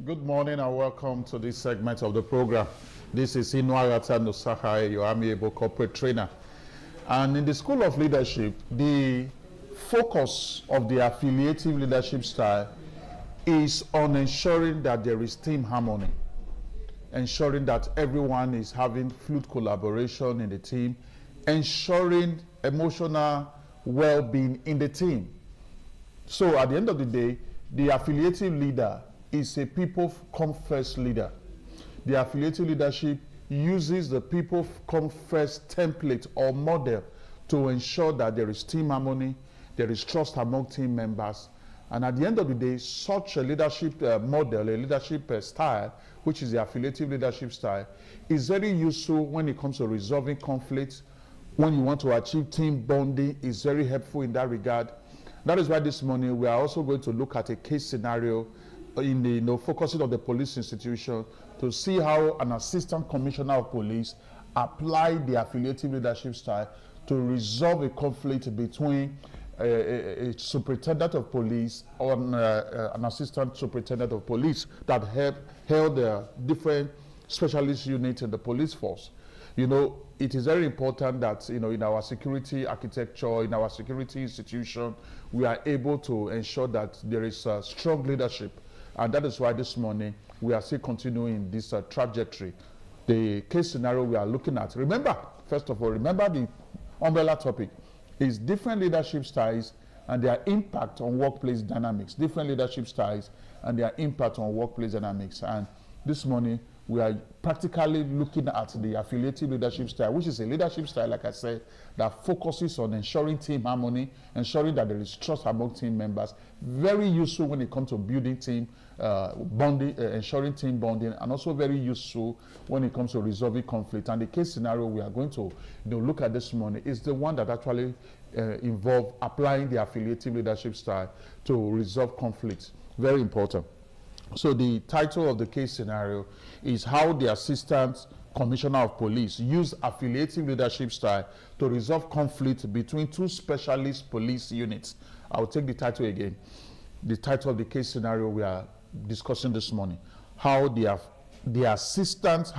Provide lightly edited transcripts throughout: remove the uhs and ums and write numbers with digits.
Good morning and welcome to this segment of the program. This is Inuarata Nusahai, your amiable corporate trainer. And in the School of Leadership, the focus of the affiliative leadership style is on ensuring that there is team harmony, ensuring that everyone is having fluid collaboration in the team, ensuring emotional well-being in the team. So at the end of the day, the affiliative leader is a people come first leader. The affiliative leadership uses the people come first template or model to ensure that there is team harmony, there is trust among team members. And at the end of the day, such a leadership model, a leadership style, which is the affiliative leadership style, is very useful when it comes to resolving conflicts. When you want to achieve team bonding, is very helpful in that regard. That is why this morning we are also going to look at a case scenario in the focusing on the police institution to see how an assistant commissioner of police applied the affiliative leadership style to resolve a conflict between a superintendent of police or an assistant superintendent of police that held a different specialist unit in the police force. You know, it is very important that, in our security architecture, in our security institution, we are able to ensure that there is strong leadership. And that is why this morning we are still continuing this trajectory. The case scenario we are looking at, remember, first of all, remember the umbrella topic is different leadership styles and their impact on workplace dynamics. Different leadership styles and their impact on workplace dynamics. And this morning we are practically looking at the affiliative leadership style, which is a leadership style, like I said, that focuses on ensuring team harmony, ensuring that there is trust among team members. Very useful when it comes to building team bonding, ensuring team bonding, and also very useful when it comes to resolving conflict. And the case scenario we are going to look at this morning is the one that actually involves applying the affiliative leadership style to resolve conflicts. Very important. So the title of the case scenario is how the Assistant Commissioner of Police used affiliative leadership style to resolve conflict between two specialist police units. I'll take the title again. The title of the case scenario we are discussing this morning, how the Assistant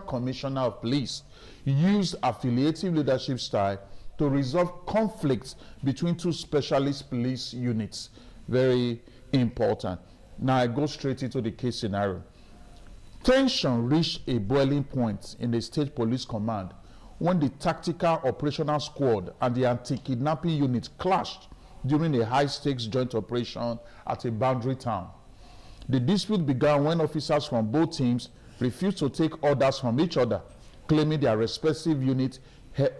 Commissioner of Police used affiliative leadership style to resolve conflicts between two specialist police units. Very important. Now I go straight into the case scenario. Tension reached a boiling point in the State Police Command when the Tactical Operational Squad and the Anti-Kidnapping Unit clashed during a high-stakes joint operation at a boundary town. The dispute began when officers from both teams refused to take orders from each other, claiming their respective unit heads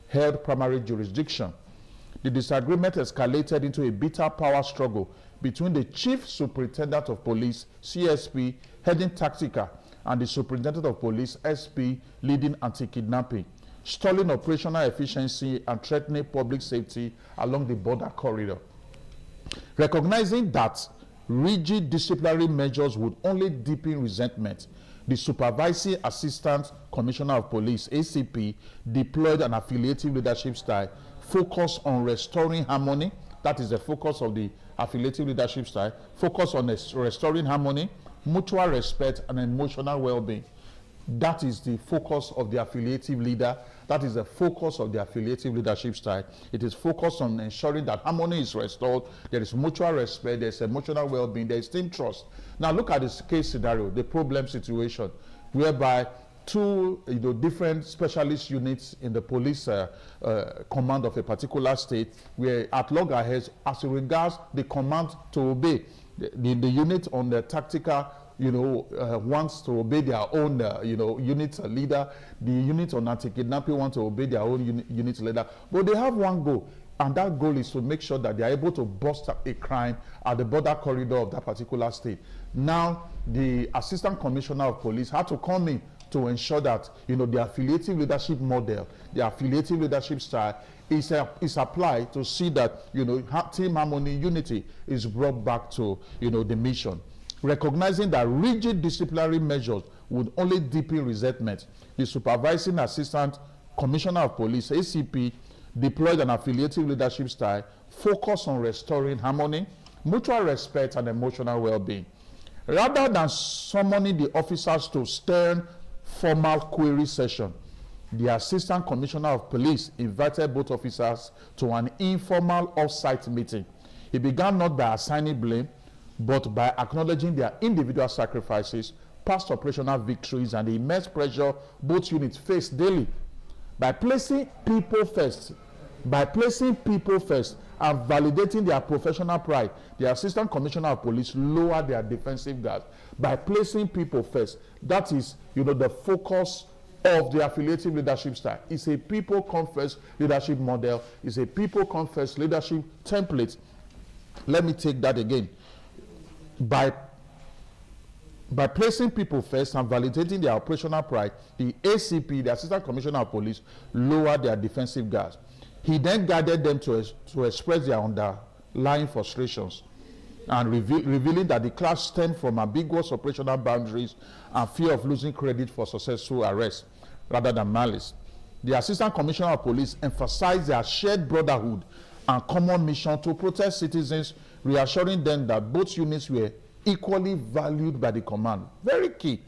held primary jurisdiction. The disagreement escalated into a bitter power struggle between the Chief Superintendent of Police, CSP, heading Tactica, and the Superintendent of Police, SP, leading anti-kidnapping, stalling operational efficiency and threatening public safety along the border corridor. Recognizing that rigid disciplinary measures would only deepen resentment, the Supervising Assistant Commissioner of Police, ACP, deployed an affiliative leadership style focused on restoring harmony. That is the focus of the affiliative leadership style. Focus on restoring harmony, mutual respect, and emotional well-being. That is the focus of the affiliative leader. That is the focus of the affiliative leadership style. It is focused on ensuring that harmony is restored, there is mutual respect, there is emotional well-being, there is team trust. Now look at this case scenario, the problem situation, whereby two different specialist units in the police command of a particular state were at loggerheads as regards the command to obey. The unit on the tactical wants to obey their own unit leader. The unit on anti-kidnapping wants to obey their own unit leader. But they have one goal, and that goal is to make sure that they are able to bust a crime at the border corridor of that particular state. Now the Assistant Commissioner of Police had to come in to ensure that the affiliative leadership model, the affiliative leadership style is applied to see that team harmony, unity is brought back to the mission. Recognizing that rigid disciplinary measures would only deepen resentment, the Supervising Assistant Commissioner of Police, ACP, deployed an affiliative leadership style focused on restoring harmony, mutual respect, and emotional well-being. Rather than summoning the officers to stern formal query session, the Assistant Commissioner of Police invited both officers to an informal off-site meeting. He began not by assigning blame, but by acknowledging their individual sacrifices, past operational victories, and the immense pressure both units face daily. By placing people first and validating their professional pride, the Assistant Commissioner of Police lowered their defensive guard. By placing people first, that is, the focus of the affiliative leadership style. It's a people come first leadership model. It's a people come first leadership template. Let me take that again. By placing people first and validating their operational pride, the ACP, the Assistant Commissioner of Police, lowered their defensive guards. He then guided them to express their underlying frustrations and revealing that the clash stemmed from ambiguous operational boundaries and fear of losing credit for successful arrest rather than malice. The Assistant Commissioner of Police emphasized their shared brotherhood and common mission to protect citizens, reassuring them that both units were equally valued by the command. Very key.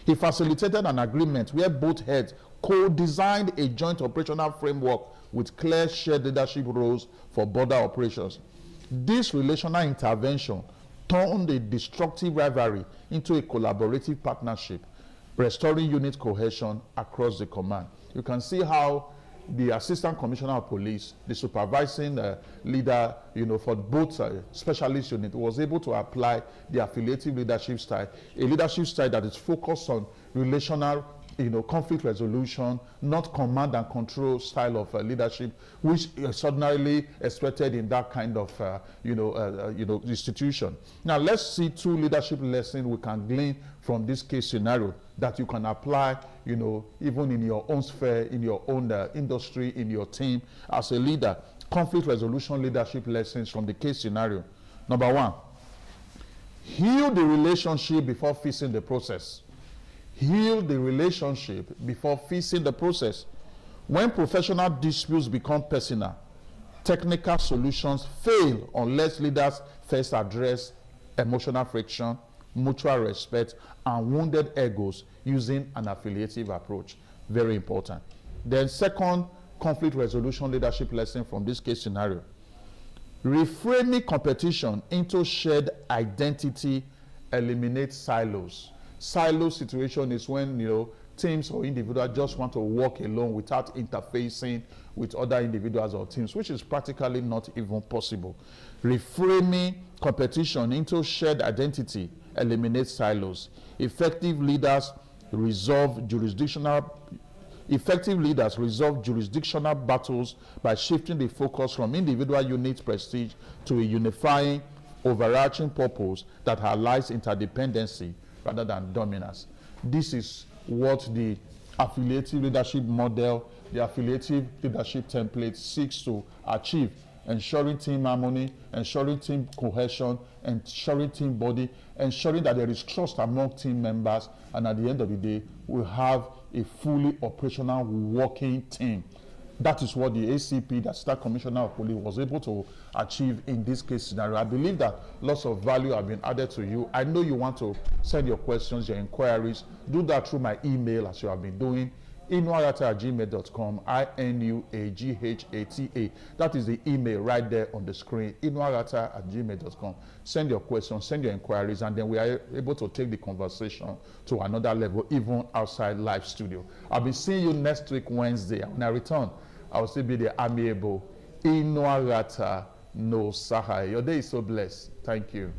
He facilitated an agreement where both heads co-designed a joint operational framework with clear shared leadership roles for border operations. This relational intervention turned a destructive rivalry into a collaborative partnership, restoring unit cohesion across the command. You can see how the Assistant Commissioner of Police, the supervising leader, for both specialist units, was able to apply the affiliative leadership style, a leadership style that is focused on relational, conflict resolution, not command and control style of leadership, which is ordinarily expected in that kind of, institution. Now, let's see two leadership lessons we can glean from this case scenario that you can apply, even in your own sphere, in your own industry, in your team as a leader. Conflict resolution leadership lessons from the case scenario. Number one, heal the relationship before fixing the process. Heal the relationship before fixing the process. When professional disputes become personal, technical solutions fail unless leaders first address emotional friction, mutual respect, and wounded egos using an affiliative approach. Very important. Then second, conflict resolution leadership lesson from this case scenario. Reframing competition into shared identity eliminates silos. Silo situation is when teams or individuals just want to work alone without interfacing with other individuals or teams, which is practically not even possible. Reframing competition into shared identity eliminates silos. Effective leaders resolve jurisdictional battles by shifting the focus from individual unit prestige to a unifying, overarching purpose that highlights interdependency rather than dominance. This is what the affiliative leadership model, the affiliative leadership template seeks to achieve, ensuring team harmony, ensuring team cohesion, ensuring team body, ensuring that there is trust among team members, and at the end of the day, we have a fully operational working team. That is what the ACP, the Assistant Commissioner of Police, was able to achieve in this case scenario. I believe that lots of value have been added to you. I know you want to send your questions, your inquiries. Do that through my email, as you have been doing, inuarata@gmail.com, INUAGHATA. That is the email right there on the screen, inuarata@gmail.com. Send your questions, send your inquiries, and then we are able to take the conversation to another level, even outside live studio. I'll be seeing you next week, Wednesday. When I return, I will still be the amiable Inuarata no Sahai. Your day is so blessed. Thank you.